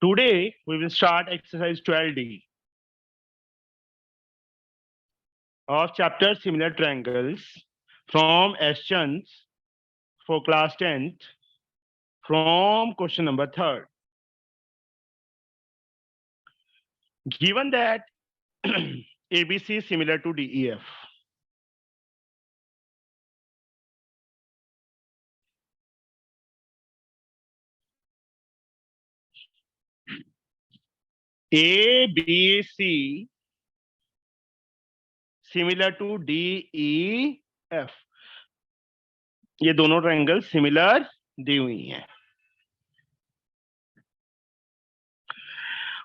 Today we will start exercise 12D of chapter Similar Triangles from questions for class 10th from question number 3rd. Given that ABC is similar to DEF, ABC similar to DEF, ये दोनों triangle similar दी हुई हैं।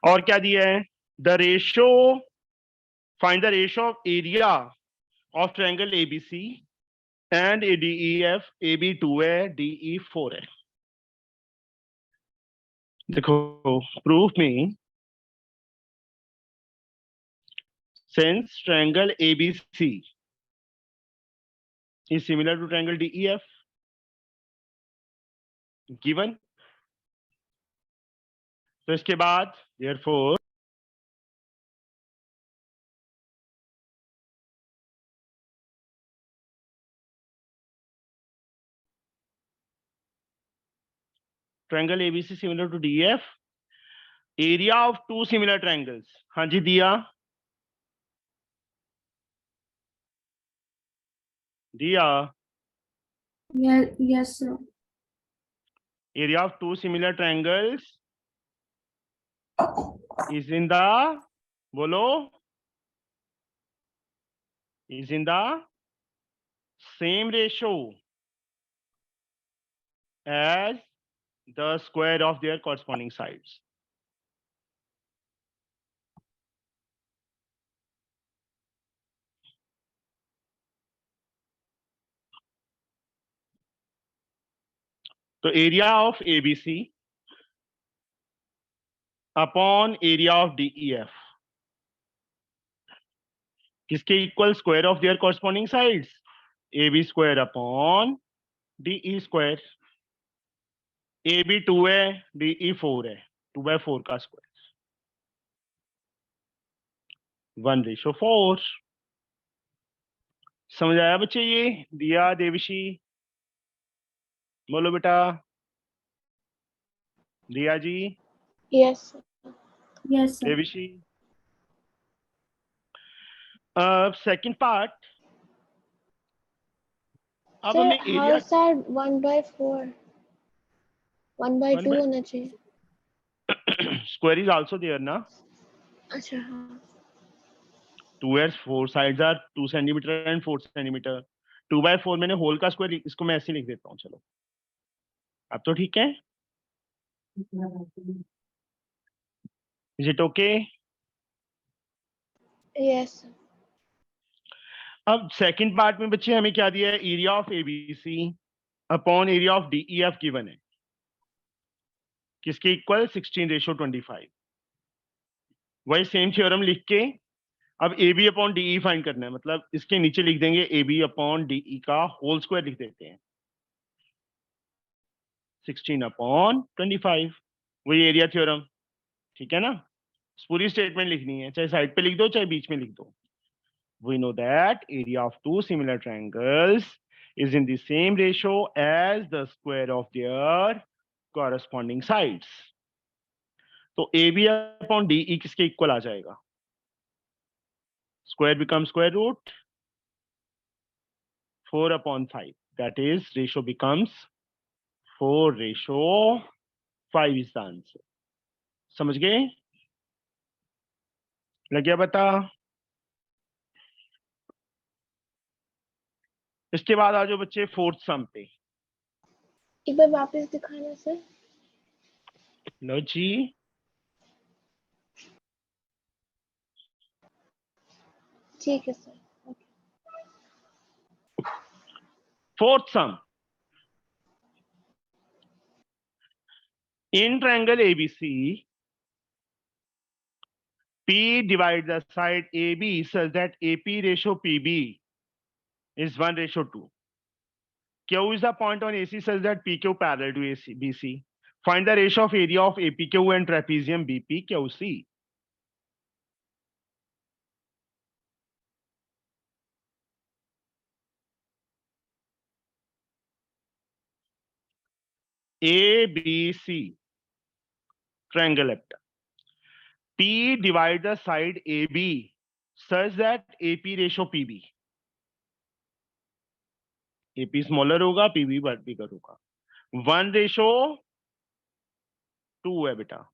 और क्या दिया है? The ratio, find the ratio of area of triangle ABC and DEF, AB 2 है, DE 4 है। देखो, प्रूफ में since triangle ABC is similar to triangle DEF given, तो इसके बाद therefore triangle ABC similar to DEF, area of two similar triangles, हाँ जी दिया Yes, sir. area of two similar triangles is in the, बोलो, is in the same ratio as the square of their corresponding sides. तो area of ABC upon area of DEF किसके equal? Square of their corresponding sides, AB square upon DE square. AB 2 है, DE 4 है, 2/4 का square, 1:4। समझ आया बच्चे? ये दिया देविशी, बोलो बेटा। दिया जी, Yes, sir. Yes, sir. Devishi. Second part, अब Sir, हमें how एरिया, is that 1/4? 1/2 होना चाहिए। स्क्वायर इज आल्सो देयर ना। अच्छा हाँ। 2 है, 4 sides are 2 centimetre and 4 centimetre. 2/4 मैंने होल का स्क्वायर, इसको मैं ऐसे लिख देता हूँ। चलो अब तो ठीक है, is it okay? Yes, sir. अब सेकंड पार्ट में बच्चे हमें क्या दिया है? Area of ABC upon area of DEF given है, किसके इक्वल? 16:25। वही सेम थ्योरम लिख के अब AB अपॉन DE फाइंड करना है, मतलब इसके नीचे लिख देंगे AB अपॉन DE का होल स्क्वायर लिख देते हैं, 16/25, वही एरिया थ्योरम। ठीक है ना? पूरी स्टेटमेंट लिखनी है, चाहे साइड पे लिख दो चाहे बीच में लिख दो। We know that area of two similar triangles is in the same ratio as the square of their corresponding sides. तो AB upon DE किसके इक्वल आ जाएगा? Square becomes square root 4/5. That is, ratio becomes 4:5 is the answer. समझ गए? लग गया बता? इसके बाद आ जाओ बच्चे फोर्थ सम पे। एक बार वापस दिखाना सर। लो जी, ठीक है sir. fourth sum. In triangle ABC, P divides the side AB such that AP ratio PB is 1:2. Q is the point on AC such that PQ parallel to AC BC. Find the ratio of area of APQ and trapezium BPQC. ABC triangle hepta. P divide the side AB such that AP ratio PB. AP smaller होगा, PB bigger होगा. 1:2 है बेटा.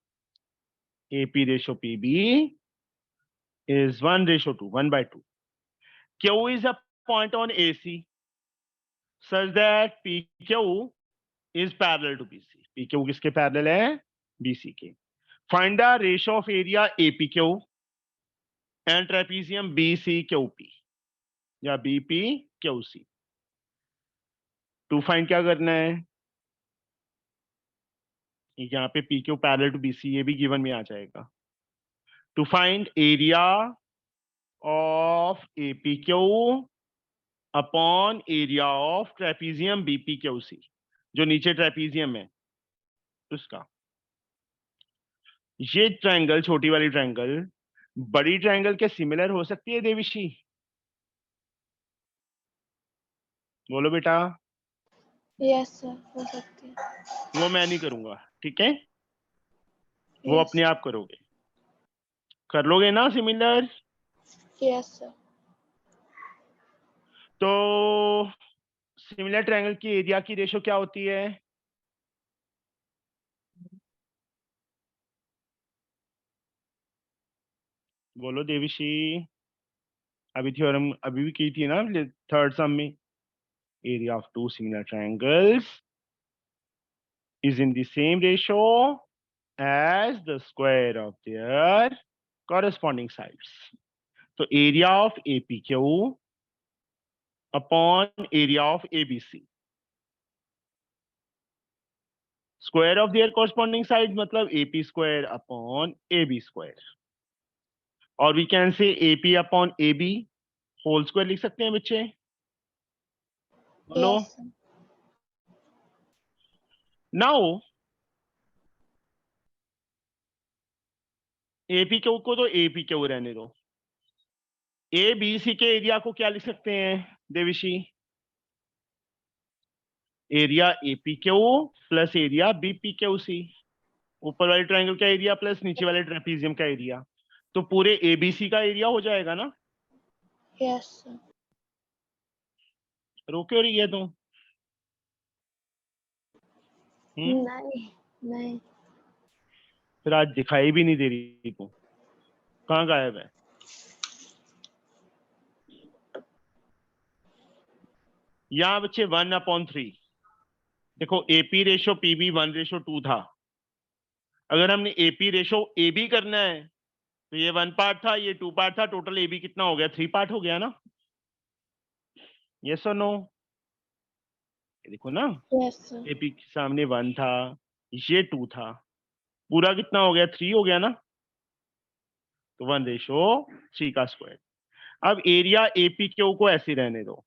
AP ratio PB is 1:2, 1/2. Q is a point on AC such that PQ is parallel to BC. PQ किसके parallel है? BC के. Find the ratio of area APQ and trapezium BCQP या BPQC. To find क्या करना है? यहाँ पे PQ parallel to BC ये भी given में आ जाएगा. To find area of APQ upon area of trapezium BPQC, जो नीचे trapezium है उसका. ये ट्रायंगल, छोटी वाली ट्रायंगल बड़ी ट्रायंगल के सिमिलर हो सकती है देविशी? बोलो बेटा. यस सर, हो सकती है। वो मैं नहीं करूंगा, ठीक है? वो यस अपने आप करोगे. कर लोगे ना सिमिलर? Yes sir. तो सिमिलर ट्रायंगल की एरिया की रेशो क्या होती है? बोलो देविशी. अभी थ्योरम अभी भी की थी ना थर्ड सम में. Area of two similar triangles is in the same ratio as the square of their corresponding sides. So area of APQ upon area of ABC. Square of their corresponding sides मतलब AP square upon AB square. और we can say AP upon AB whole square लिख सकते हैं बच्चे? बोलो. Yes sir. Now APQ को तो APQ रहने दो. ABC के एरिया को क्या लिख सकते हैं Devishi? Area APQ plus area BPQC. ऊपर वाले ट्रायंगल का एरिया प्लस नीचे वाले ट्रेपीजियम का एरिया. तो पूरे ABC का एरिया हो जाएगा ना? Yes sir. रो क्यों रही है तुम? नहीं नहीं। फिर आज दिखाई भी नहीं दे रही तुम. कहाँ गायब है? यहाँ बच्चे 1/3. देखो AP रेशो PB 1:2 था. अगर हमने AP रेशो AB करना है तो ये 1 पार्ट था, ये 2 पार्ट था. टोटल AB कितना हो गया? 3 पार्ट हो गया ना? यस और नो? देखो ना, यस सर। AP के सामने 1 था, ये 2 था. पूरा कितना हो गया? 3 हो गया ना? तो 1:3 का स्क्वायर. अब एरिया APQ को ऐसे रहने दो,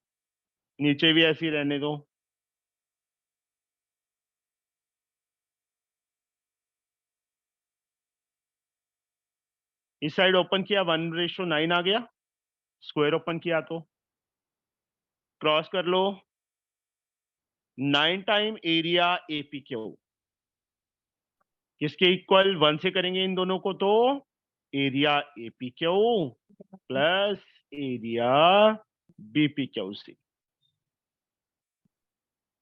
नीचे भी ऐसे रहने दो. इस साइड ओपन किया 1:9 आ गया. स्क्वायर ओपन किया तो क्रॉस कर लो. 9 टाइम एरिया APQ किसके इक्वल? 1 से करेंगे इन दोनों को तो area APQ plus area BPQC.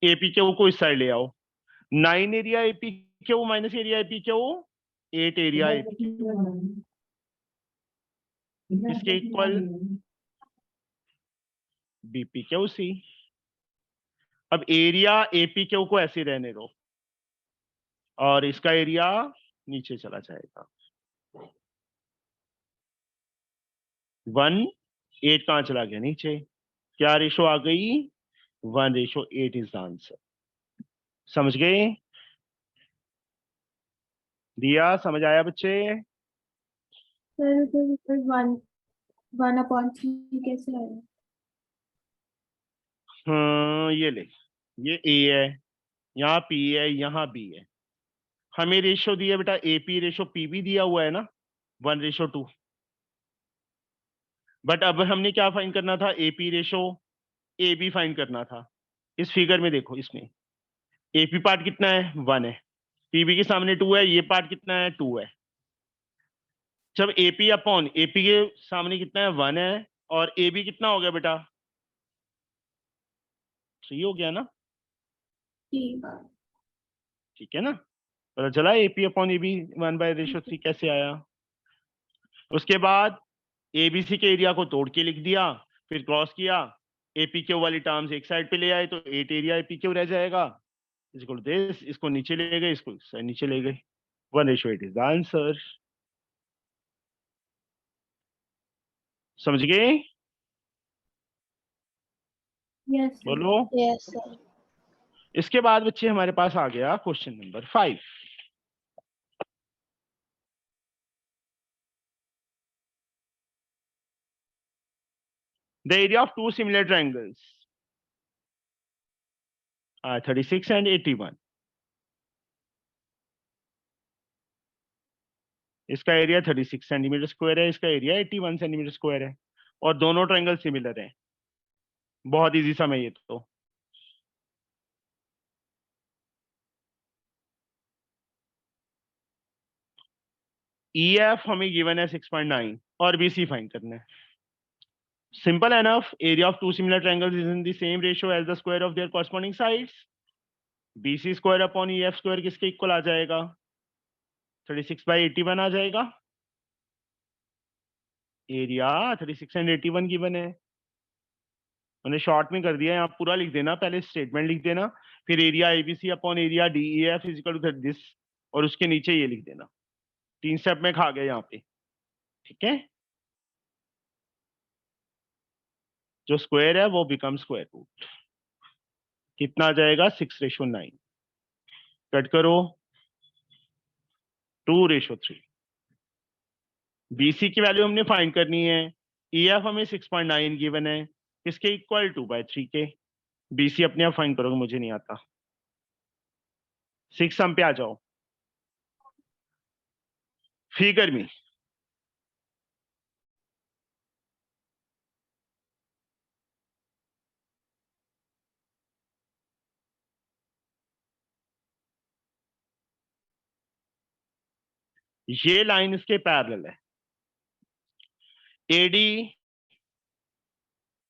APQ को इस साइड ले आओ. 9 area APQ minus area APQ 8 area APQ इसके इक्वल BPQC. अब एरिया APQ को ऐसे रहने दो और इसका एरिया नीचे चला जाएगा. 1 8 कहां चला गया? नीचे. क्या रेशो आ गई? 1:8 इज द आंसर. समझ गए? दिया? समझ आया बच्चे? सर तो 1/3 कैसे आएगा? हाँ ये ले, ये A है, यहाँ P है, यहाँ B है. हमें रेशियो दिया बेटा एपी रेशियो पीबी दिया हुआ है ना 1:2। बट अब हमने क्या फाइंड करना था, AP ratio A B find करना था। इस फिगर में देखो, इसमें एपी पार्ट कितना है 1 है, पीबी के सामने 2 है, ये पार्ट कितना है 2 है। जब एपी अपॉन एपी के सामने कितना है 1 है, और ए बी कितना हो गया बेटा 3 हो गया ना, ठीक है ना। पता चला एपी अपॉन ए बी 1/3 कैसे आया। उसके बाद एबीसी के एरिया को तोड़ के लिख दिया, फिर क्रॉस किया, एपी क्यू वाली टर्म्स एक साइड पे ले आए तो 8 एरिया एपी क्यू रह जाएगा, इक्वल टू दिस। इसको नीचे ले गए, इसको नीचे ले गए, 1:8 इज द आंसर। समझ गए? Yes, sir. बोलो। Yes, sir. इसके बाद बच्चे हमारे पास आ गया question number 5। The area of two similar triangles are 36 and 81. इसका एरिया 36 सेंटीमीटर स्क्वायर है, इसका एरिया 81 सेंटीमीटर स्क्वायर है, और दोनों ट्रायंगल सिमिलर हैं। बहुत इजी सम है ये तो। EF हमें गिवन है 6.9 और BC फाइंड करना है। Simple enough. Area of two similar triangles is in the same ratio as the square of their corresponding sides. BC square upon EF square किसके इक्वल आ जाएगा? 36/81 आ जाएगा। एरिया 36 एंड 81 गिवन है, मैंने short में कर दिया है, आप पूरा लिख देना, पहले स्टेटमेंट लिख देना, फिर area ABC upon area DEF is equal to this, और उसके नीचे ये लिख देना। 3 स्टेप में खा गए यहाँ पे, ठीक है। जो स्क्वायर है वो बिकम स्क्वायर रूट, कितना आ जाएगा 6:9। कट करो 2:3। BC की वैल्यू हमने फाइंड करनी है, EF हमें 6.9 गिवन है, इसके इक्वल 2/3 के। BC अपने आप फाइंड करोगे, मुझे नहीं आता। 6 सम पे आ जाओ, फिगर में ये लाइन इसके पैरेलल है, AD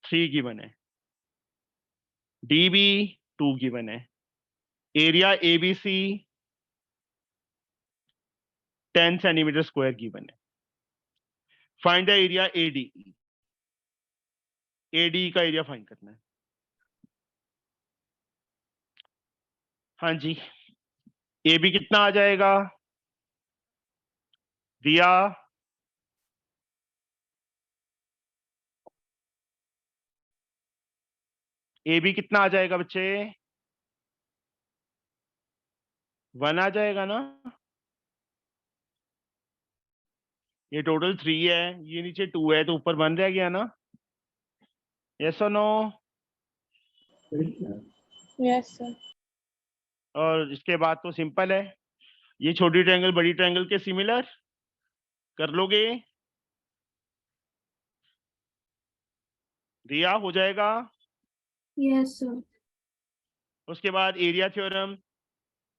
3 गिवन है, DB 2 गिवन है, area ABC 10 centimetre square given है। Find the area ADE। ADE का एरिया फाइंड करना है। हाँ जी, AB कितना आ जाएगा दिया? AB कितना आ जाएगा बच्चे? 1 आ जाएगा ना। ये टोटल 3 है, ये नीचे 2 है, तो ऊपर 1 रह गया ना। यस और नो? Yes, sir. और इसके बाद तो सिंपल है, ये छोटी ट्रायंगल बड़ी ट्रायंगल के सिमिलर कर लोगे, दिया हो जाएगा। Yes, sir. उसके बाद area theorem,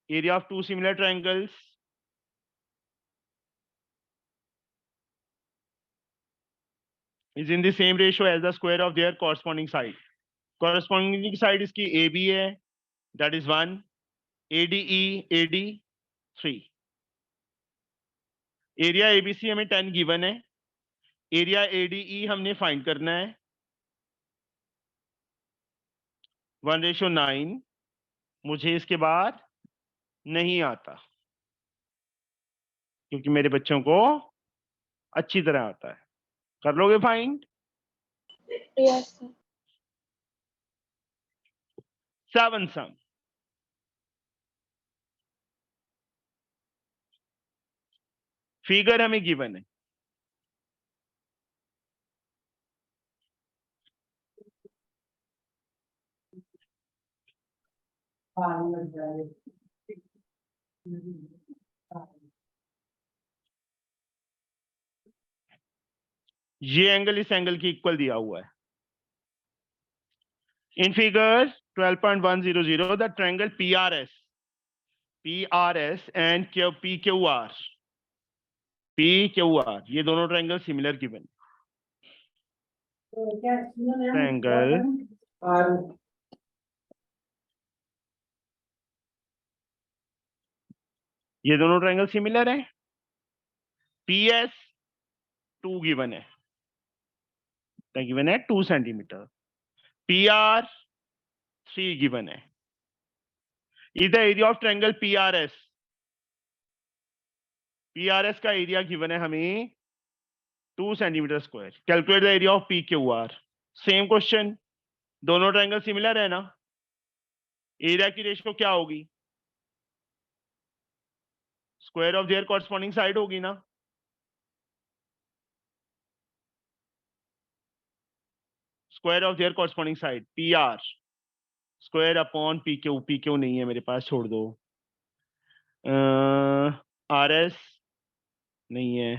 area of two similar triangles is in the same ratio as the square of their corresponding side. Corresponding side इसकी AB है, that is 1, ADE AD 3। Area ABC हमें 10 गिवन है, area ADE हमने find करना है 1:9। मुझे इसके बाद नहीं आता, क्योंकि मेरे बच्चों को अच्छी तरह आता है। कर लोगे फाइंड? Yes, sir. 7 सम। फिगर हमें गिवन है, ये एंगल इस एंगल की इक्वल दिया हुआ है। In figure 12.100 the triangle PRS and PQR ये दोनों ट्रायंगल सिमिलर गिवन। ट्रायंगल ये दोनों ट्रायंगल सिमिलर है। PS 2 गिवन है, गिवन है 2 सेंटीमीटर। PR 3 गिवन है। Is the area of triangle PRS का एरिया गिवन है हमें 2 centimetre square. Calculate the area of PQR। Same question, दोनों ट्रायंगल सिमिलर है ना, एरिया की रेशियो क्या होगी? Square of their corresponding side होगी ना। Square of their corresponding side PR square upon PQ नहीं है मेरे पास, छोड़ दो। RS नहीं है,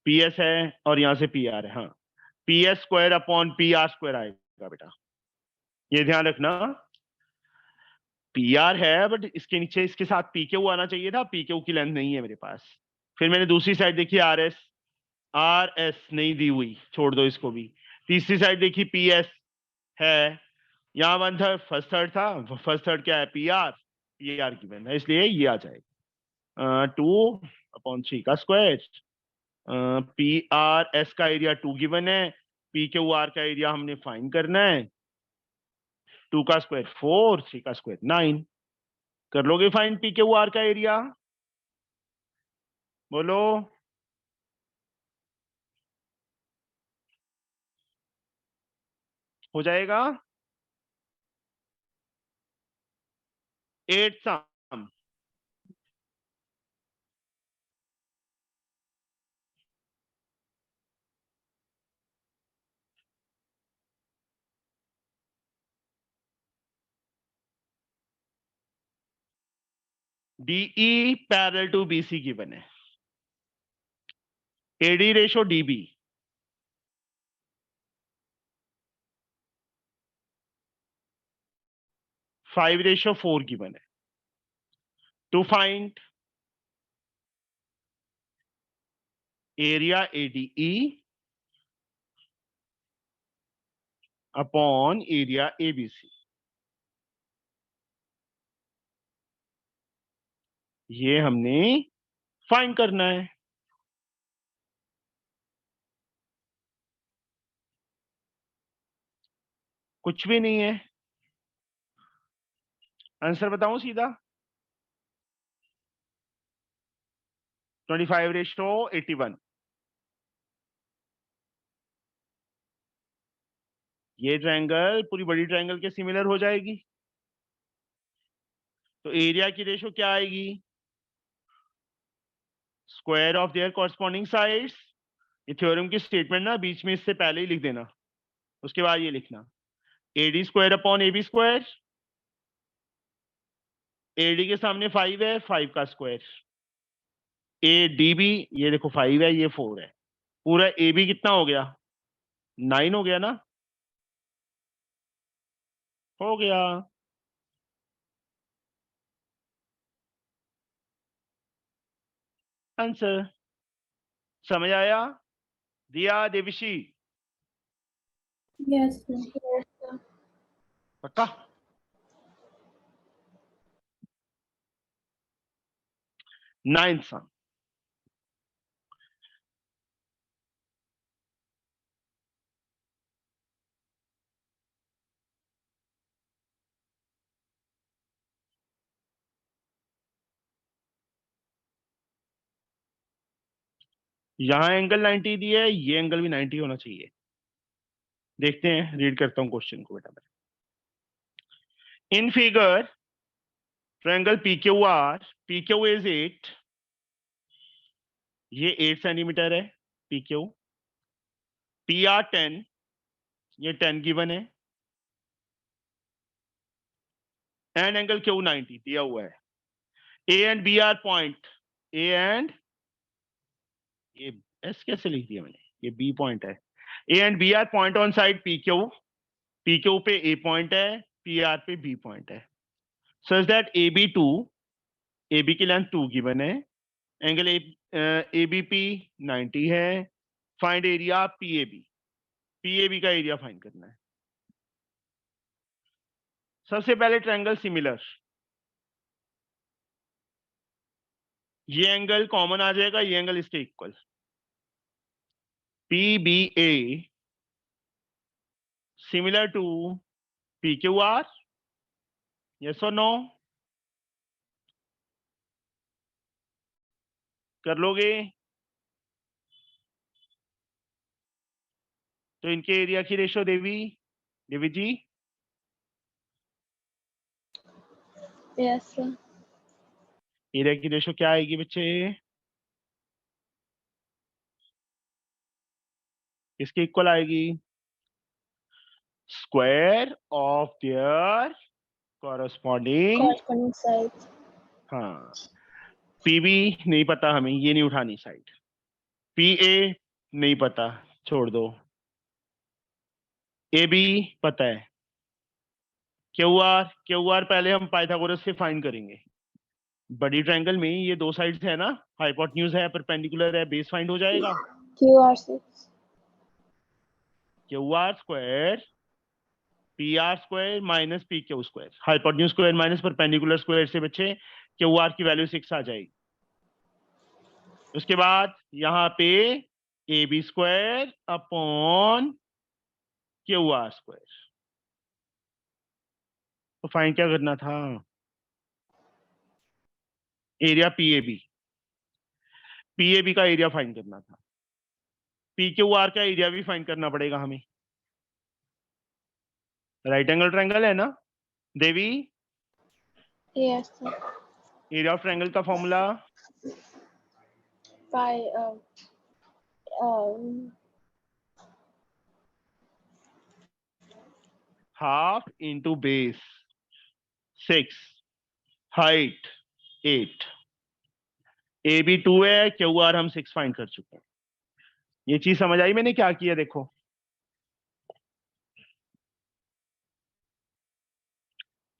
PS है और यहां से PR है। हाँ, PS square upon PR square आएगा बेटा, ये ध्यान रखना। PR है बट इसके नीचे इसके साथ PQ आना चाहिए था, PQ की लेंथ नहीं है मेरे पास। फिर मैंने दूसरी साइड देखी RS नहीं दी हुई, छोड़ दो इसको भी। तीसरी साइड देखी PS है, यहाँ 1/3 फर्स्ट थर्ड था, फर्स्ट थर्ड क्या है PR की वैल्यू है, इसलिए ये आ जाएगा 2/3 का स्क्वायर। PRS का एरिया 2 गिवन है, PQR का एरिया हमने फाइंड करना है। 2 का स्क्वायर 4, 3 का स्क्वायर 9। कर लोगे फाइंड PQR का एरिया? बोलो। हो जाएगा 8 sum. DE parallel to BC given है। AD रेशो DB 5:4 गिवन है। To find area ADE upon area ABC, ये हमने फाइंड करना है। कुछ भी नहीं है, आंसर बताऊं सीधा, 25:81। ये ट्रायंगल पूरी बड़ी ट्रायंगल के सिमिलर हो जाएगी, तो एरिया की रेशो क्या आएगी? Square of their corresponding sides. ये थ्योरम की स्टेटमेंट ना बीच में इससे पहले ही लिख देना, उसके बाद ये लिखना AD square upon AB square. AD के सामने 5 है, 5 का स्क्वायर। ADB ये देखो 5 है, ये 4 है, पूरा AB कितना हो गया? 9 हो गया ना। हो गया। आंसर समझ आया? दिया देविशी? Yes, sir. Yes, sir. पक्का? नाइन्थ सम। यहां एंगल 90 दिया है, ये एंगल भी 90 होना चाहिए। देखते हैं, रीड करता हूं क्वेश्चन को बेटा मैं। In figure triangle PQR, PQ is 8, ये 8 सेंटीमीटर है PQ। PR 10, ये 10 गिवन है, एंड एंगल Q 90 दिया हुआ है। A and B are point, A and ये S कैसे लिख दिया मैंने, ये बी पॉइंट है। A and B are point on side P Q पे ए पॉइंट है, पी आर पे बी पॉइंट है, सच दैट ए बी की लेंथ 2 गिवन है, एंगल ए बी पी 90 है, find area P A B का area find करना है। सबसे पहले ट्रायंगल सिमिलर, ये एंगल कॉमन आ जाएगा, ये एंगल इसके equal, P B A similar to P Q R, yes और नो? कर लोगे? तो इनके एरिया की रेशो देवी जी Yes, sir. एरिया की रेशो क्या आएगी बच्चे? किसके इक्वल आएगी? Square of their corresponding. Corresponding sides. हाँ, पीबी नहीं पता हमें, ये नहीं उठानी साइड, पी ए नहीं पता, छोड़ दो, ए बी पता है, क्यू आर पहले हम पाइथागोरस से फाइंड करेंगे। बड़ी ट्रायंगल में ये दो साइड्स है ना, हाइपोटेन्यूज है, परपेंडिकुलर है, बेस फाइंड हो जाएगा। QR6. Q R square P R square minus P Q square, hypotenuse square minus perpendicular square से बच्चे क्यू आर की वैल्यू 6 आ जाएगी। उसके बाद यहाँ पे A B square upon Q R square, तो फाइंड क्या करना था? एरिया पी ए बी का एरिया फाइंड करना था, पी क्यू आर का एरिया भी फाइंड करना पड़ेगा हमें। राइट एंगल ट्रायंगल है ना Devi? Yes, sir. Area of triangle का formula By half into base 6, height 8, A B 2 है, क्यू आर हम 6 फाइंड कर चुके हैं। ये चीज समझ आई मैंने क्या किया? देखो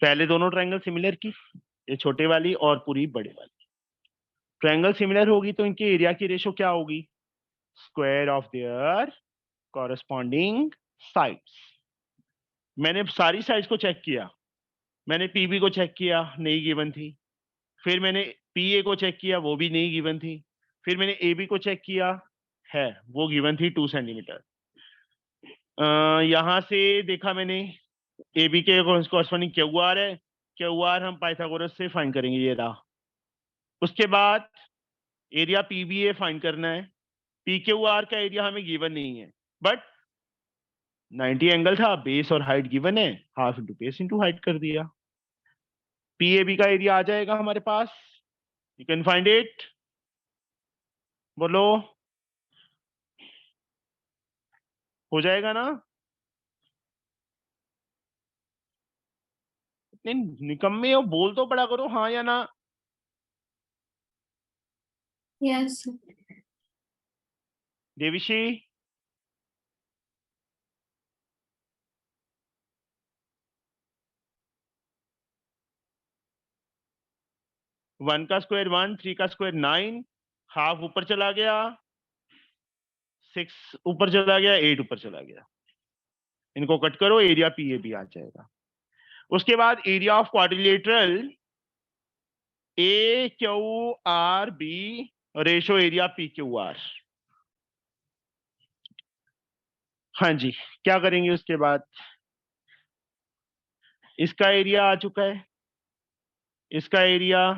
पहले दोनों ट्रायंगल सिमिलर की, ये छोटे वाली और पूरी बड़े वाली। ट्रायंगल सिमिलर होगी तो इनके एरिया की रेशो क्या होगी? Square of their corresponding sides. मैंने सारी साइड्स को चेक किया, मैंने पीबी को चेक किया, नहीं गिवन थी, फिर मैंने पीए को चेक किया, वो भी नहीं गिवन थी, फिर मैंने ए बी को चेक किया, है वो गिवन थी 2 सेंटीमीटर। यहां से देखा मैंने ए बी के कॉरस्पॉन्डिंग क्यू आर है, क्यू आर हम पाइथागोरस से फाइंड करेंगे, ये रहा। उसके बाद एरिया पीबीए फाइंड करना है, पी क्यू आर का एरिया हमें गिवन नहीं है, बट 90 एंगल था, बेस और हाइट गिवन है, half into base into height कर दिया, पीएबी का एरिया आ जाएगा हमारे पास। यू कैन फाइंड इट, बोलो, हो जाएगा ना? इतने निकम्मे हो, बोल तो पड़ा करो हाँ या ना। Yes, sir. देविशी, वन का स्क्वायर 1, 3 का स्क्वायर 9, हाफ ऊपर चला गया, 6 ऊपर चला गया, 8 ऊपर चला गया, इनको कट करो, एरिया पीएबी आ जाएगा। उसके बाद area of quadrilateral A Q R B ratio area P Q R. हाँ जी, क्या करेंगे उसके बाद? इसका एरिया आ चुका है, इसका एरिया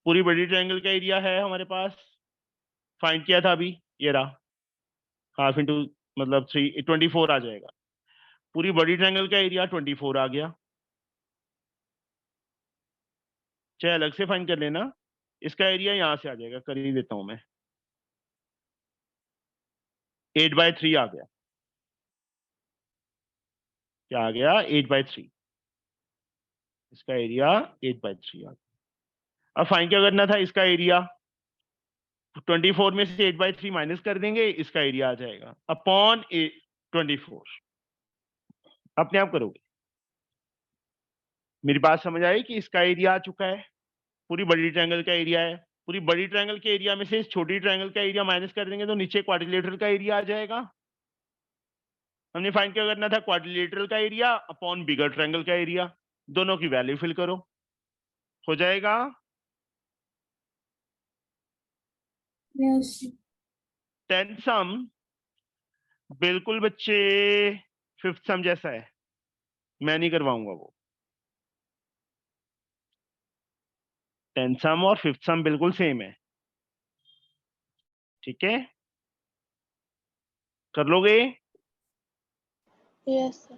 पूरी बड़ी ट्रायंगल का एरिया है हमारे पास, फाइंड किया था अभी, ये रहा, हाफ इंटू मतलब 3 24 आ जाएगा, पूरी बड़ी ट्रायंगल का एरिया 24 आ गया। चाहे अलग से फाइंड कर लेना, इसका एरिया यहां से आ जाएगा, कर ही देता हूं मैं, 8/3 आ गया, क्या आ गया? 8/3, इसका एरिया 8/3 आ गया। अब फाइंड क्या करना था? इसका एरिया, 24 में से 8/3 माइनस कर देंगे, इसका एरिया आ जाएगा अपॉन 24। अपने आप करोगे। मेरी बात समझ आई कि इसका एरिया आ चुका है, पूरी बड़ी ट्रायंगल का एरिया है। पूरी बड़ी ट्रायंगल के एरिया में से इस छोटी ट्रायंगल का एरिया माइनस कर देंगे तो नीचे क्वाड्रिलेटरल का एरिया आ जाएगा। हमने फाइंड क्या करना था, क्वाड्रिलेटरल का एरिया अपॉन बिगर ट्रायंगल का एरिया, दोनों की वैल्यू फिल करो, हो जाएगा। Yes. 10th सम बिल्कुल बच्चे 5th सम जैसा है, मैं नहीं करवाऊंगा वो। 10th सम और 5th सम बिल्कुल सेम है, ठीक है, कर लोगे। Yes, sir.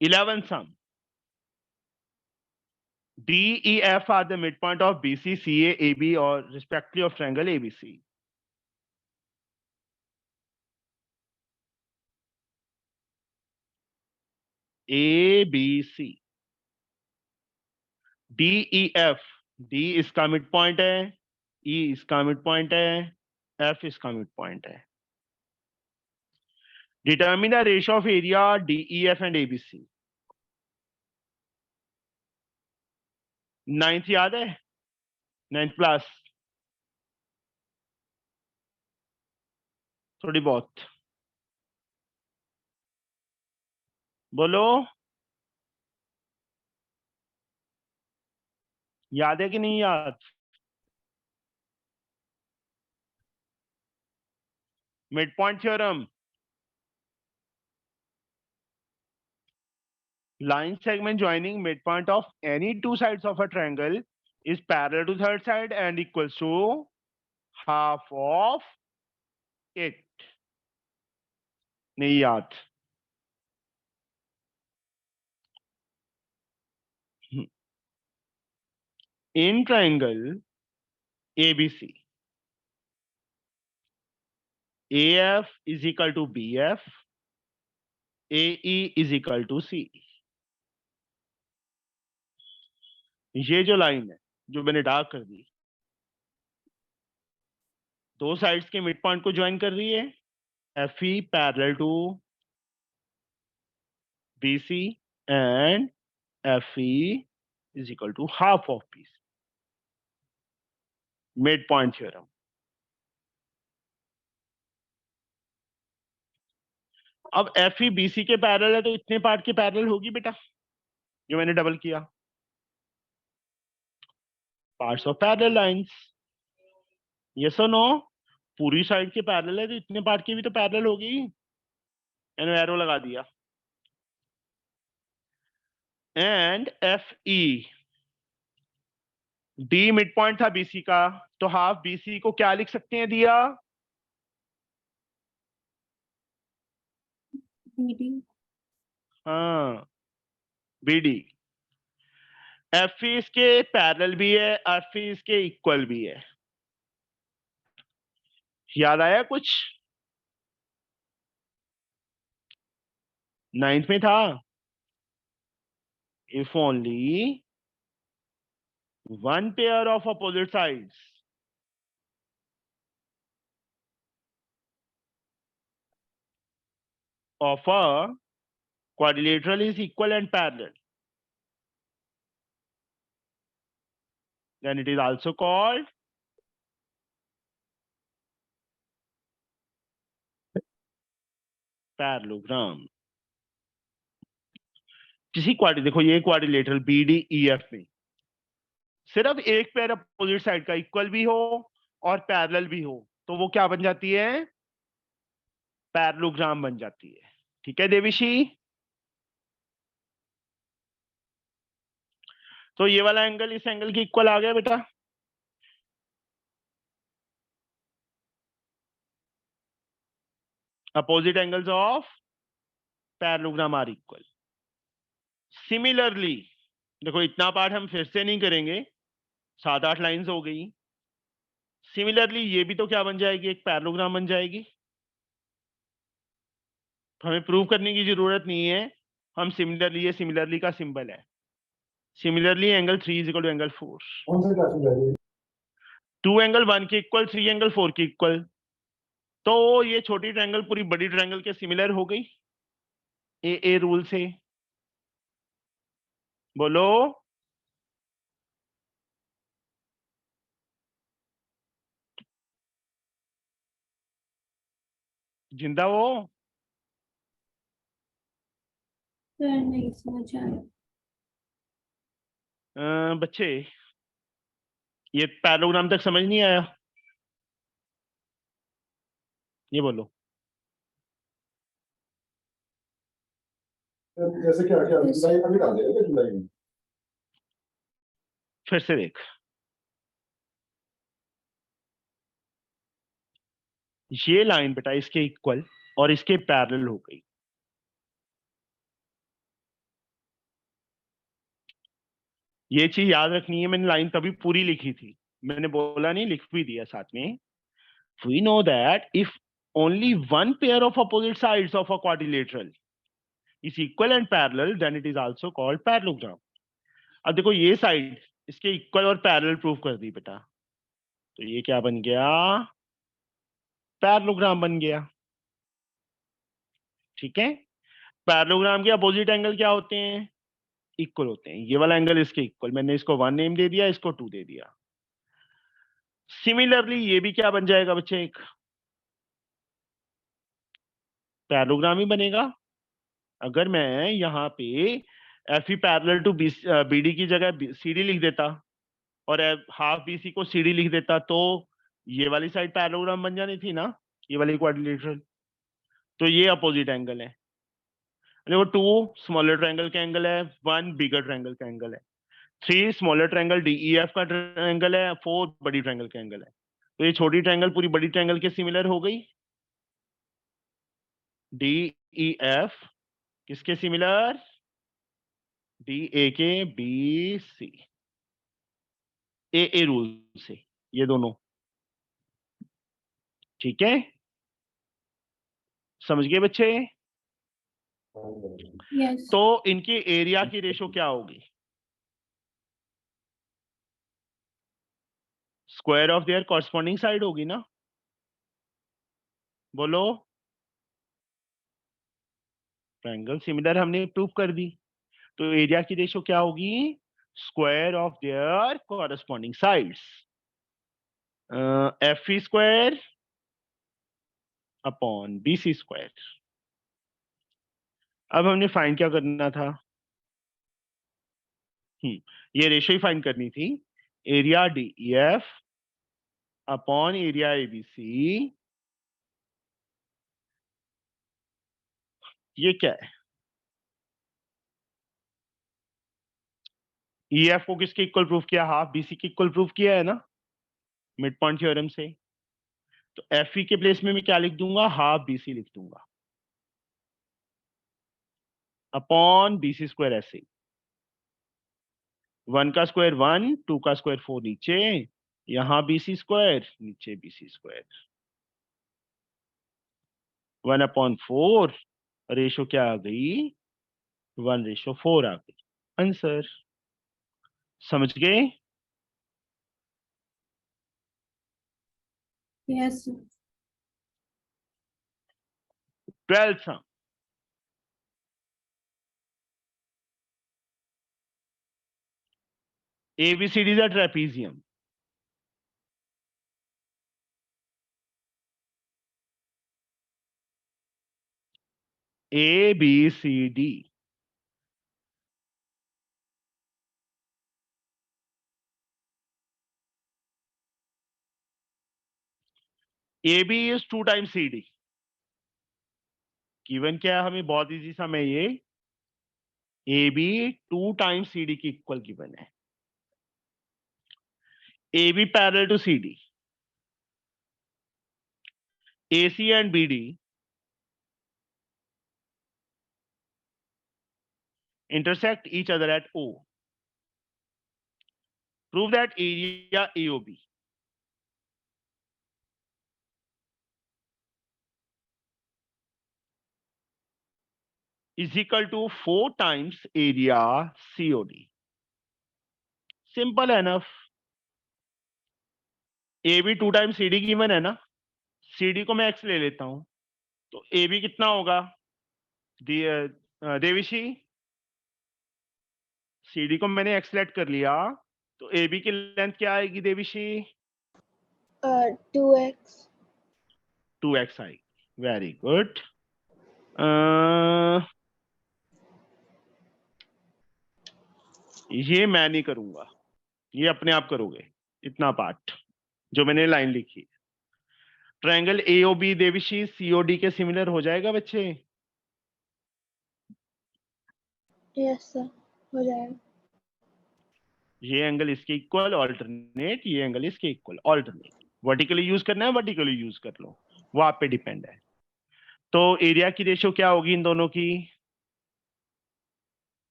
11th sum. D, E, F are the midpoint of BC, CA, AB or respectively of triangle ABC. ABC. D, E, F. D इसका मिड पॉइंट है, E इसका मिड पॉइंट है, F इसका मिड पॉइंट है। Determine the ratio of area DEF and ABC. 9th याद है, 9th class थोड़ी बहुत बोलो, याद है कि नहीं याद? Mid point theorem, line segment joining midpoint of any two sides of a triangle is parallel to third side and equals to half of it. नहीं याद? In triangle ABC, AF is equal to BF, AE is equal to C. ये जो line है जो मैंने dark कर दी, दो sides के मिड पॉइंट को ज्वाइन कर रही है। FE parallel to BC and FE is equal to half of BC. Midpoint theorem. अब FE BC के पैरेलल है तो इतने पार्ट के पैरेलल होगी बेटा, जो मैंने डबल किया, parts of parallel lines. Yes और नो? पूरी साइड के पैरेलल है तो इतने पार्ट की भी तो पैरेलल होगी। मैंने एरो लगा दिया। And FE, D mid point था BC का, तो हाफ BC को क्या लिख सकते हैं दिया? BD. हाँ, BD। FE इसके पैरेलल भी है, FE इसके इक्वल भी है। याद आया कुछ? 9th में था। If only one pair of opposite sides of a quadrilateral is equal and parallel, then it is also called parallelogram. किसी क्वाड्री, देखो ये क्वाड्रिलेटरल BDEF में सिर्फ एक पेयर अपोजिट साइड का इक्वल भी हो और पैरेलल भी हो तो वो क्या बन जाती है? पैरेललोग्राम बन जाती है। ठीक है देविशी? तो ये वाला एंगल इस एंगल के इक्वल आ गया बेटा। Opposite angles of parallelogram are equal. Similarly देखो इतना पार्ट हम फिर से नहीं करेंगे, 7-8 लाइंस हो गई। सिमिलरली ये भी तो क्या बन जाएगी? एक पैरेललोग्राम बन जाएगी। हमें प्रूव करने की जरूरत नहीं है, हम सिमिलरली, ये सिमिलरली का सिंबल है। Similarly angle 3 is equal to angle 4। कौन से क्लास में जा रही है? 2 एंगल 1 के इक्वल, 3 एंगल 4 के इक्वल। तो ये छोटी ट्रायंगल पूरी बड़ी ट्रायंगल के सिमिलर हो गई ए रूल से। बोलो। जिंदा हो? सर नहीं समझ आया। बच्चे, ये पैरेललोग्राम तक समझ नहीं आया? ये बोलो। जैसे क्या क्या जुलाई अभी डाल देगा क्या जुलाई में? फिर से देख, ये लाइन बेटा इसके इक्वल और इसके पैरेलल हो गई। ये चीज याद रखनी है, मैंने लाइन तभी पूरी लिखी थी, मैंने बोला नहीं, लिख भी दिया साथ में। We know that if only one pair of opposite sides of a quadrilateral is equal and parallel, then it is also called parallelogram. अब देखो ये साइड इसके इक्वल और पैरेलल प्रूव कर दी बेटा, तो ये क्या बन गया? पैरेललोग्राम बन गया। ठीक है। पैरेललोग्राम के अपोजिट एंगल क्या होते हैं? इक्वल होते हैं। ये वाला एंगल इसके इक्वल, मैंने इसको 1 नेम दे दिया, इसको 2 दे दिया। सिमिलरली ये भी क्या बन जाएगा बच्चे? एक पैरेललोग्राम ही बनेगा। अगर मैं यहाँ पे F E parallel to B D की जगह सी डी लिख देता और हाफ बी सी को सी डी लिख देता, तो ये वाली साइड पैरेललोग्राम बन जानी थी ना, ये वाली क्वाड्रिलेटरल। तो ये अपोजिट एंगल है। देखो 2 स्मॉलर ट्रायंगल का एंगल है, 1 बिगर ट्रायंगल का एंगल है, 3 smaller triangle D E F का एंगल है, 4 बड़ी ट्रायंगल का एंगल है। तो ये छोटी ट्रायंगल पूरी बड़ी ट्रायंगल के सिमिलर हो गई। डी ई एफ किसके सिमिलर? डी ए के बी सी, ए रूल से, ये दोनों। ठीक है, समझ गए बच्चे? यस तो इनके एरिया की रेशो क्या होगी? Square of their corresponding side होगी ना। बोलो। ट्रायंगल सिमिलर हमने प्रूव कर दी, तो एरिया की रेशो क्या होगी? Square of their corresponding sides, F E square upon B C square. अब हमने फाइंड क्या करना था? ये रेशो ही फाइंड करनी थी। Area D E F upon area A B C. ये क्या है? ई एफ को किसके इक्वल प्रूफ किया? हाफ बी सी के इक्वल प्रूफ किया है ना, मिड पॉइंट थ्योरम से। तो एफ ई के प्लेस में मैं क्या लिख दूंगा? हाफ बी सी लिख दूंगा अपॉन बी सी स्क्वायर। ऐसे 1 का स्क्वायर 1, 2 का स्क्वायर 4 नीचे, यहां बी सी स्क्वायर, नीचे बी सी स्क्वायर। 1/4 रेशो क्या आ गई? 1/4 आ गई। आंसर। समझ गए? Yes 12th sum। ABCD is a trapezium. ABCD. AB is 2 times CD. Given क्या है हमें? बहुत इजी सम है ये। AB 2 times CD की इक्वल गिवन है। AB parallel to CD, AC and BD intersect each other at O. Prove that area AOB. is equal to 4 times area COD. Simple enough. AB 2 times CD given है ना, CD को मैं x ले लेता हूं, तो AB कितना होगा देविशी? CD को मैंने x लेट कर लिया, तो AB की लेंथ क्या आएगी देविशी? 2x 2x आएगी. Very good. ये मैं नहीं करूंगा, ये अपने आप करोगे, इतना पार्ट जो मैंने लाइन लिखी है. ट्रायंगल AOB देविशी COD के सिमिलर हो जाएगा बच्चे? यस सर हो जाएगा. ये एंगल इसके इक्वल ऑल्टरनेट, ये एंगल इसके इक्वल ऑल्टरनेट. वर्टिकली यूज करना है, वर्टिकली यूज कर लो, वो आप पे डिपेंड है. तो एरिया की रेशियो क्या होगी इन दोनों की?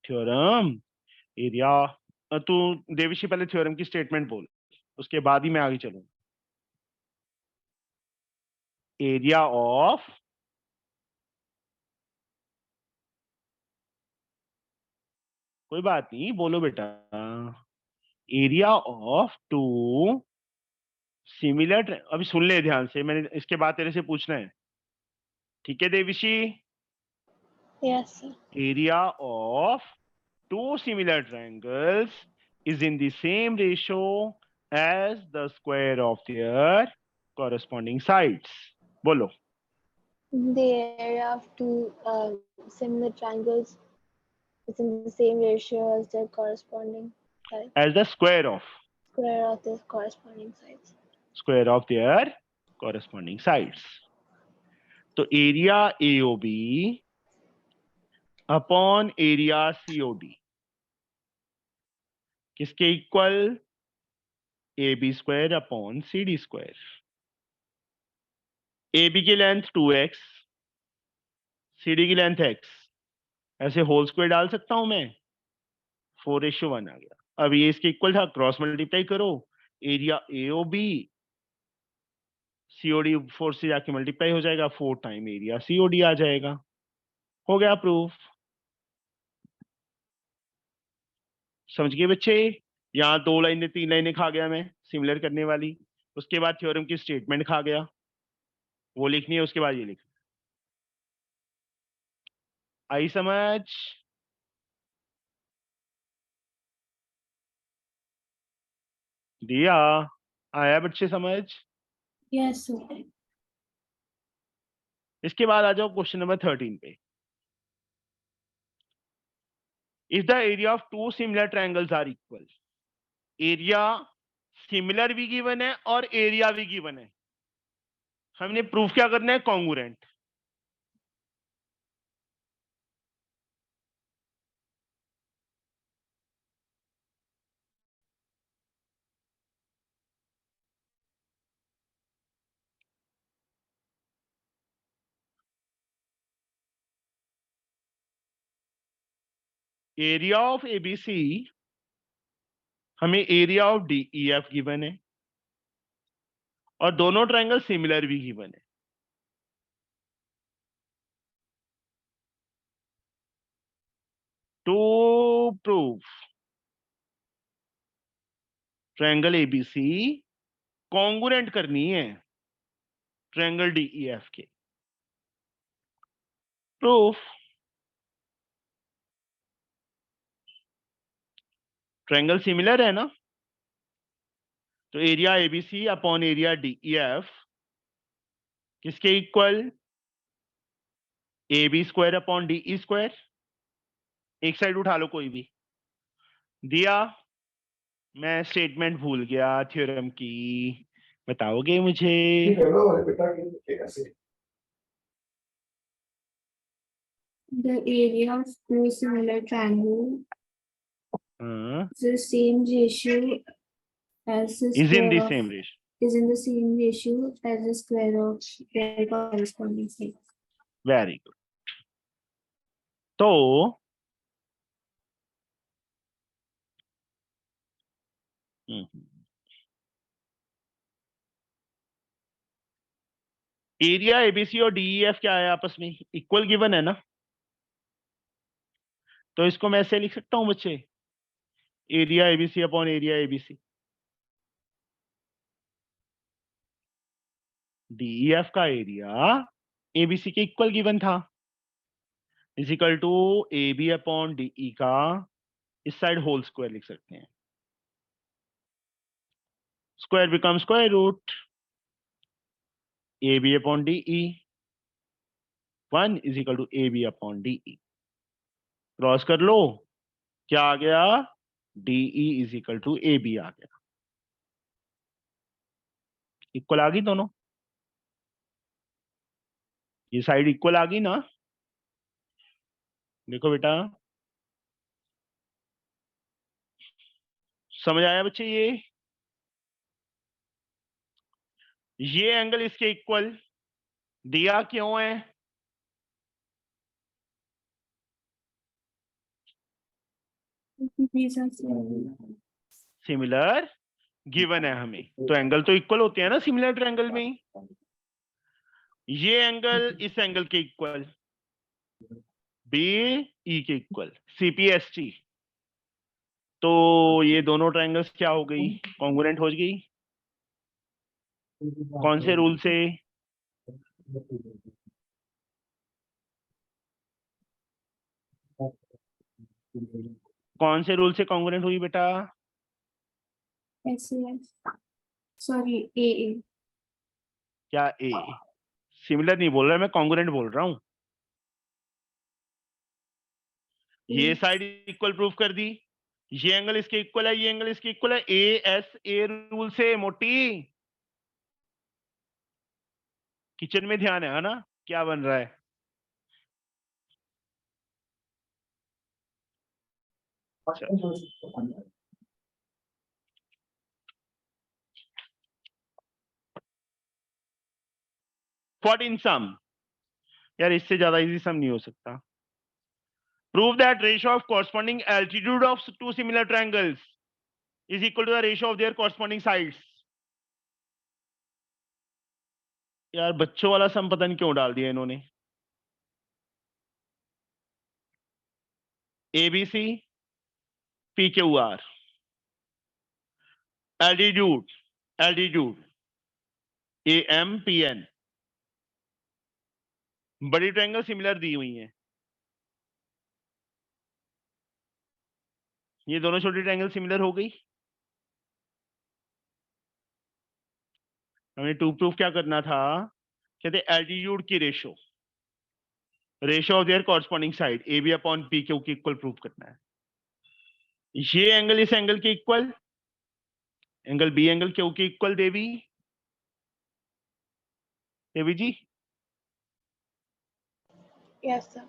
Theorem area. तू देविशी पहले थ्योरम की स्टेटमेंट बोल, उसके बाद ही मैं आगे चलूं. एरिया ऑफ कोई बात नहीं, बोलो बेटा. एरिया ऑफ टू सिमिलर, अभी सुन ले ध्यान से, मैंने इसके बाद तेरे से पूछना है, ठीक है Devishi? Yes sir. area of two similar triangles is in the same ratio as the square of their corresponding sides. बोलो. The area of two similar triangles is in the same ratio as their corresponding side. As the square of Their corresponding sides. square of their corresponding sides. तो area AOB upon area COD किसके equal? AB square upon CD square. AB की length 2x, CD की length x. ऐसे whole square डाल सकता हूं मैं, 4:1 आ गया. अब ये इसके इक्वल था, क्रॉस मल्टीप्लाई करो, एरिया AOB COD 4 से जाके मल्टीप्लाई हो जाएगा, 4 टाइम एरिया COD आ जाएगा. हो गया प्रूफ. समझ गए बच्चे? यहाँ 2 लाइनें 3 लाइनें खा गया मैं सिमिलर करने वाली. उसके बाद थ्योरम की स्टेटमेंट खा गया, वो लिखनी है, उसके बाद ये लिखना. आई समझ? दिया? आया बच्चे समझ? Yes sir. इसके बाद आ जाओ क्वेश्चन नंबर 13 पे. If the area of two similar triangles are equal. Area similar भी गिवन है और एरिया भी गिवन है. हमने प्रूफ क्या करना है? कॉन्ग्रुएंट. एरिया ऑफ ABC हमें एरिया ऑफ DEF गिवन है, और दोनों ट्रायंगल सिमिलर भी गिवन है. To proof triangle ABC congruent करनी है ट्रायंगल DEF के. प्रूफ. ट्रायंगल सिमिलर है ना, तो area ABC upon area DEF किसके equal? AB square upon DE square. एक साइड उठा लो कोई भी. दिया? मैं स्टेटमेंट भूल गया थ्योरम की, बताओगे मुझे? ठीक है, लो बेटा ठीक है से. The area of two similar triangles हाँ, is the same ratio as the is in square the of same ratio. is in the same ratio as the square of their corresponding sides. Very good. तो हम्म, area ABC और DEF क्या है आपस में, equal given है ना, तो इसको मैं ऐसे लिख सकता हूं बच्चे, area ABC upon area ABC. DEF का एरिया एबीसी के इक्वल गिवन था, is equal to A B upon DE का इस साइड होल स्क्वायर लिख सकते हैं, square become square root A B upon DE, 1 is equal to A B upon DE. Cross कर लो, क्या आ गया, DE is equal to A B आ गया, इक्वल आ गई दोनों, ये साइड इक्वल आ गई ना। देखो बेटा, समझ आया बच्चे, ये एंगल इसके इक्वल दिया क्यों है, These are similar. Similar given है हमें, तो एंगल तो इक्वल होते हैं ना सिमिलर ट्रायंगल में। ये एंगल इस एंगल के इक्वल, बी ई के इक्वल, सीपीएसटी, तो ये दोनों ट्रायंगल्स क्या हो गई, कॉन्ग्रुएंट हो गई। कौन से रूल से, कौन से रूल से कॉन्ग्रुएंट हुई बेटा, SAS. Sorry, AA. क्या ए, सिमिलर नहीं बोल रहा मैं, कॉन्ग्रुएंट बोल रहा हूं। ये साइड इक्वल प्रूफ कर दी, ये एंगल इसके इक्वल है, ये एंगल इसके इक्वल है, ए एस ए रूल से। मोटी किचन में ध्यान है ना, क्या बन रहा है। व्हाट इन सम, यार इससे ज्यादा इजी सम नहीं हो सकता। Prove that ratio of corresponding altitude of two similar triangles is equal to the ratio of their corresponding sides. यार बच्चों वाला सम पता नहीं क्यों डाल दिया इन्होंने। ABC P Q R, altitude altitude A M P N, बड़ी ट्रायंगल सिमिलर दी हुई हैं, ये दोनों छोटी ट्रायंगल सिमिलर हो गई। हमें टू प्रूफ क्या करना था, कहते एल्टीट्यूड की ratio, ratio of their corresponding side A B upon P Q की इक्वल प्रूफ करना है। ये एंगल इस एंगल के equal, angle B angle Q के equal, Devi Devi ji, Yes, sir.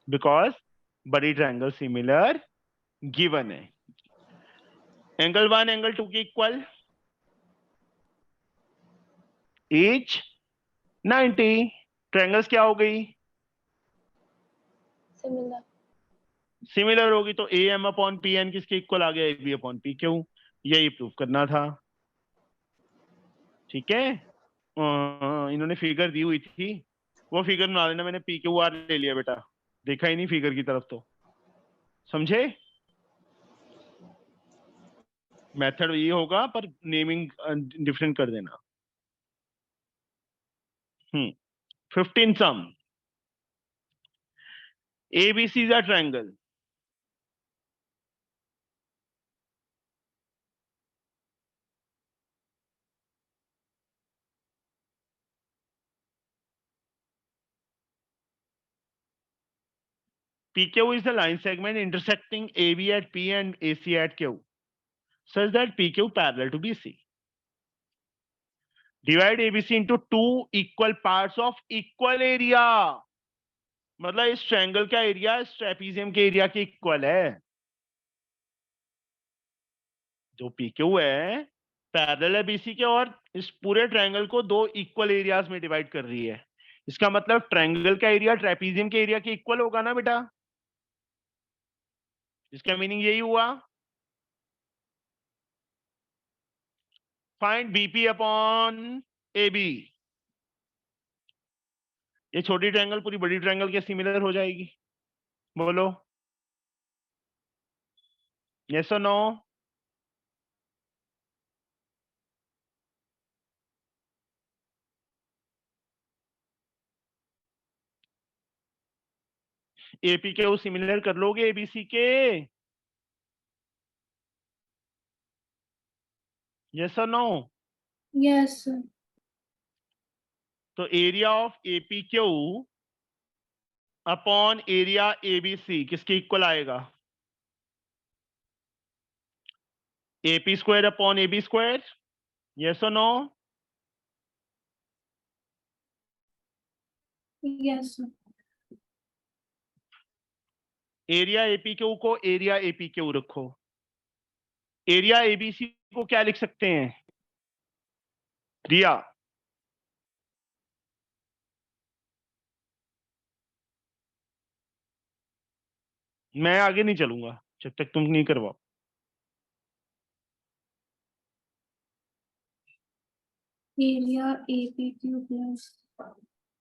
Because बड़ी ट्रायंगल सिमिलर गिवन है। एंगल 1 एंगल 2 के इक्वल, एच 90, ट्रायंगल्स क्या हो गई, Similar. सिमिलर होगी, तो A M upon P N किसके इक्वल आ गया, A B upon P Q, यही प्रूफ करना था। ठीक है, इन्होंने फिगर दी हुई थी, वो फिगर बना देना, मैंने पी क्यू आर ले लिया बेटा, देखा ही नहीं फिगर की तरफ, तो समझे। मेथड ये होगा पर नेमिंग डिफरेंट कर देना। 15 सम, ABC is a triangle, PQ is the line segment intersecting AB at P and AC at Q, such that PQ parallel to BC. Divide ABC into two equal parts of equal area. मतलब इस triangle का area इस trapezium के area के equal है। जो PQ है parallel है BC के, और इस पूरे ट्रायंगल को दो इक्वल एरियाज में डिवाइड कर रही है। इसका मतलब ट्रायंगल का एरिया ट्रेपीजियम के एरिया के इक्वल होगा ना बेटा, इसका मीनिंग यही हुआ। फाइंड BP अपॉन AB, ये छोटी ट्रायंगल पूरी बड़ी ट्रायंगल के सिमिलर हो जाएगी, बोलो यस और नो? एपी के वो सिमिलर कर लोगे एबीसी के? यस और नो? Yes, sir. तो area of AP Q upon area ABC किसके इक्वल आएगा? AP square upon AB square, yes और no? Yes, sir. Area AP Q को एरिया एपी क्यू रखो, एरिया एबीसी को क्या लिख सकते हैं रिया? मैं आगे नहीं चलूंगा जब तक तुम नहीं करवाओ। Area APQ plus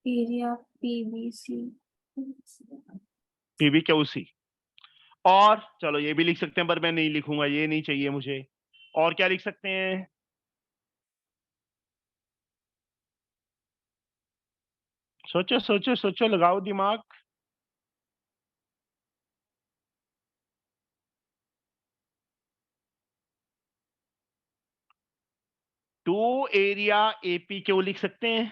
area PBC. PB Q C. और चलो ये भी लिख सकते हैं पर मैं नहीं लिखूंगा, ये नहीं चाहिए मुझे। और क्या लिख सकते हैं? सोचो सोचो सोचो, लगाओ दिमाग। टू एरिया एपी क्यू लिख सकते हैं,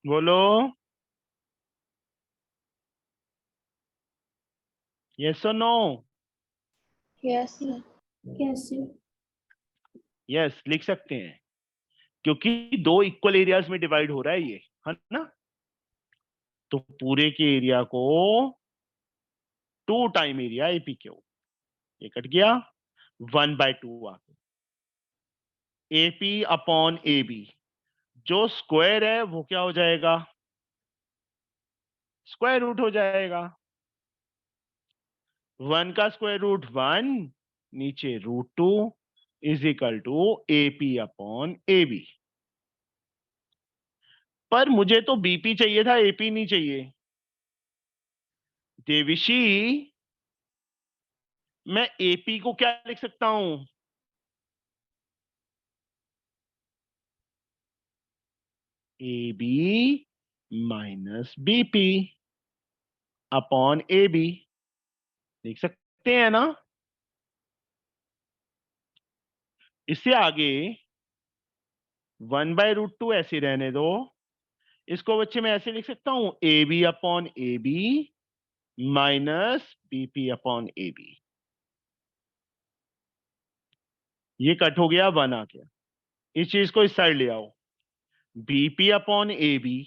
बोलो यस और no? Yes, sir. Yes, sir. Yes लिख सकते हैं क्योंकि दो इक्वल एरियाज में डिवाइड हो रहा है ये, है ना? तो पूरे के एरिया को 2 टाइम एरिया एपी क्यू, ये कट गया 1/2 आ गया। एपी अपॉन एबी जो स्क्वायर है वो क्या हो जाएगा? स्क्वायर रूट हो जाएगा। 1 का स्क्वायर रूट 1, नीचे √2 is equal to AP upon AB. पर मुझे तो बीपी चाहिए था, एपी नहीं चाहिए। देविशी, मैं एपी को क्या लिख सकता हूं? AB minus BP upon AB लिख सकते हैं ना? इससे आगे 1/√2 ऐसे रहने दो, इसको बच्चे मैं ऐसे लिख सकता हूं AB upon AB minus BP upon AB. ये कट हो गया, 1 आ गया। इस चीज को इस साइड ले आओ, बीपी अपॉन एबी